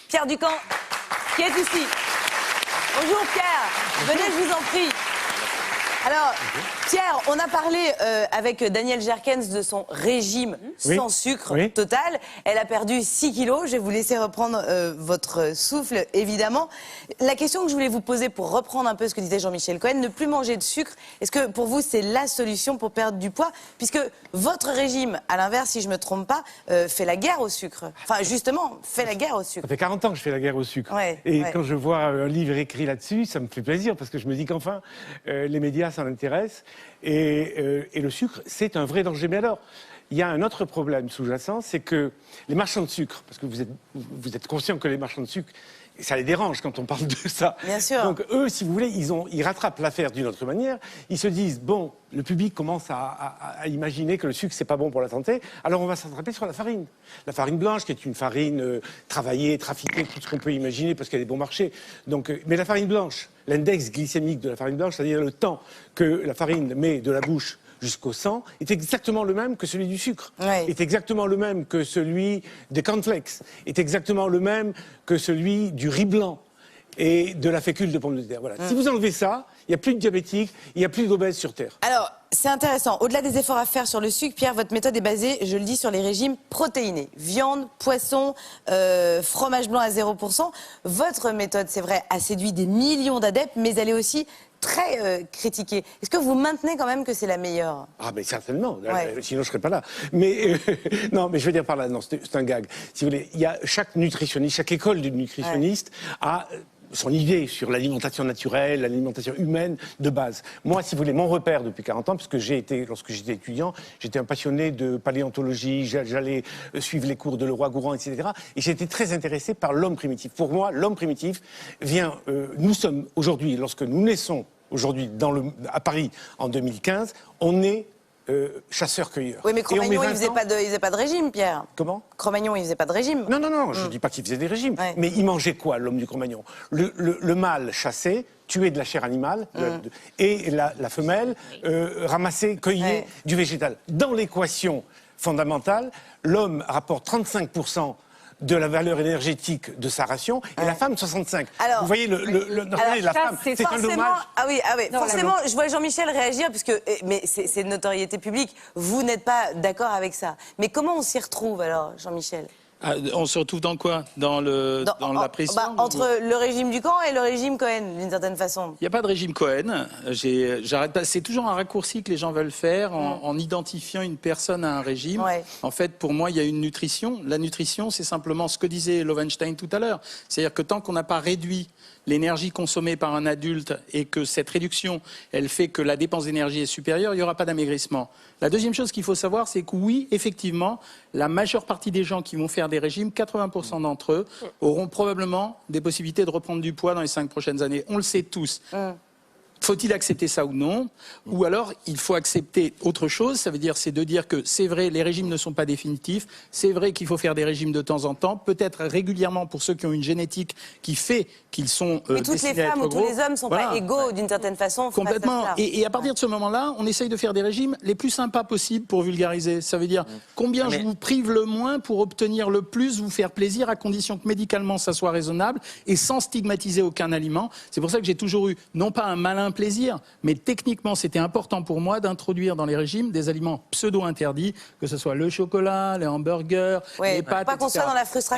Pierre Ducamp, qui est ici. Bonjour Pierre, venez, je vous en prie. Alors, Pierre, on a parlé avec Danielle Jerkens de son régime sans sucre total. Elle a perdu 6 kilos. Je vais vous laisser reprendre votre souffle, évidemment. La question que je voulais vous poser pour reprendre un peu ce que disait Jean-Michel Cohen, ne plus manger de sucre, est-ce que pour vous c'est la solution pour perdre du poids? Puisque votre régime, à l'inverse, si je ne me trompe pas, fait la guerre au sucre. Enfin, justement, fait la guerre au sucre. Ça fait 40 ans que je fais la guerre au sucre. Quand je vois un livre écrit là-dessus, ça me fait plaisir parce que je me dis qu'enfin, les médias s'en intéressent. Et le sucre, c'est un vrai danger. Mais alors, il y a un autre problème sous-jacent, c'est que les marchands de sucre, parce que vous êtes conscient que les marchands de sucre, ça les dérange quand on parle de ça. Bien sûr. Donc eux, si vous voulez, ils rattrapent l'affaire d'une autre manière. Ils se disent, bon, le public commence à imaginer que le sucre, c'est pas bon pour la santé, alors on va s'attraper sur la farine. La farine blanche, qui est une farine travaillée, trafiquée, tout ce qu'on peut imaginer, parce qu'elle est bon marché. Donc, mais la farine blanche, l'index glycémique de la farine blanche, c'est-à-dire le temps que la farine met de la bouche jusqu'au sang, est exactement le même que celui du sucre, est exactement le même que celui des cornflakes, est exactement le même que celui du riz blanc et de la fécule de pomme de terre. Voilà. Si vous enlevez ça, il n'y a plus de diabétiques, il n'y a plus d'obèses sur Terre. Alors, c'est intéressant. Au-delà des efforts à faire sur le sucre, Pierre, votre méthode est basée, je le dis, sur les régimes protéinés. Viande, poisson, fromage blanc à 0%. Votre méthode, c'est vrai, a séduit des millions d'adeptes, mais elle est aussi très critiquée. Est-ce que vous maintenez quand même que c'est la meilleure? Ah, mais certainement. Sinon, je ne serais pas là. Mais non, mais je veux dire par là, non, c'est un gag. Si vous voulez, il y a chaque nutritionniste, chaque école de nutritionniste a son idée sur l'alimentation naturelle, l'alimentation humaine de base. Moi, si vous voulez, mon repère depuis 40 ans, parce que lorsque j'étais étudiant, j'étais un passionné de paléontologie, j'allais suivre les cours de Leroy-Gourand, etc. Et j'étais très intéressé par l'homme primitif. Pour moi, l'homme primitif vient... nous sommes aujourd'hui, lorsque nous naissons aujourd'hui à Paris en 2015, on est chasseur-cueilleur. Oui, mais Cro-Magnon, il faisait pas de régime, Pierre. Comment? Cro-Magnon, il faisait pas de régime. Non, je ne dis pas qu'il faisait des régimes. Mais il mangeait quoi, l'homme du Cro-Magnon? Le mâle chassait, tuait de la chair animale, et la femelle ramassait, cueillait du végétal. Dans l'équation fondamentale, l'homme rapporte 35% de la valeur énergétique de sa ration, et la femme 65. Alors, vous voyez, la femme, c'est un dommage. Ah oui, non, forcément, je vois Jean-Michel réagir, mais c'est une notoriété publique. Vous n'êtes pas d'accord avec ça. Mais comment on s'y retrouve, alors, Jean-Michel? On se retrouve dans quoi? Dans la pression entre le régime Ducamp et le régime Cohen, d'une certaine façon. Il n'y a pas de régime Cohen. J'arrête pas. C'est toujours un raccourci que les gens veulent faire en identifiant une personne à un régime. En fait, pour moi, il y a une nutrition. La nutrition, c'est simplement ce que disait Lowenstein tout à l'heure. C'est-à-dire que tant qu'on n'a pas réduit l'énergie consommée par un adulte et que cette réduction, elle fait que la dépense d'énergie est supérieure, il n'y aura pas d'amaigrissement. La deuxième chose qu'il faut savoir, c'est que oui, effectivement, la majeure partie des gens qui vont faire des régimes, 80% d'entre eux, auront probablement des possibilités de reprendre du poids dans les 5 prochaines années. On le sait tous. Faut-il accepter ça ou non? Ou alors, il faut accepter autre chose. Ça veut dire, c'est de dire que c'est vrai, les régimes ne sont pas définitifs. C'est vrai qu'il faut faire des régimes de temps en temps, peut-être régulièrement pour ceux qui ont une génétique qui fait qu'ils sont mais toutes les femmes ou tous les hommes ne sont pas égaux d'une certaine façon. Complètement. Et à partir de ce moment-là, on essaye de faire des régimes les plus sympas possibles pour vulgariser. Ça veut dire combien je vous prive le moins pour obtenir le plus, vous faire plaisir, à condition que médicalement ça soit raisonnable et sans stigmatiser aucun aliment. C'est pour ça que j'ai toujours eu, non pas un malin plaisir, mais techniquement c'était important pour moi d'introduire dans les régimes des aliments pseudo-interdits, que ce soit le chocolat, les hamburgers, les pâtes, pas qu'on soit dans la frustration.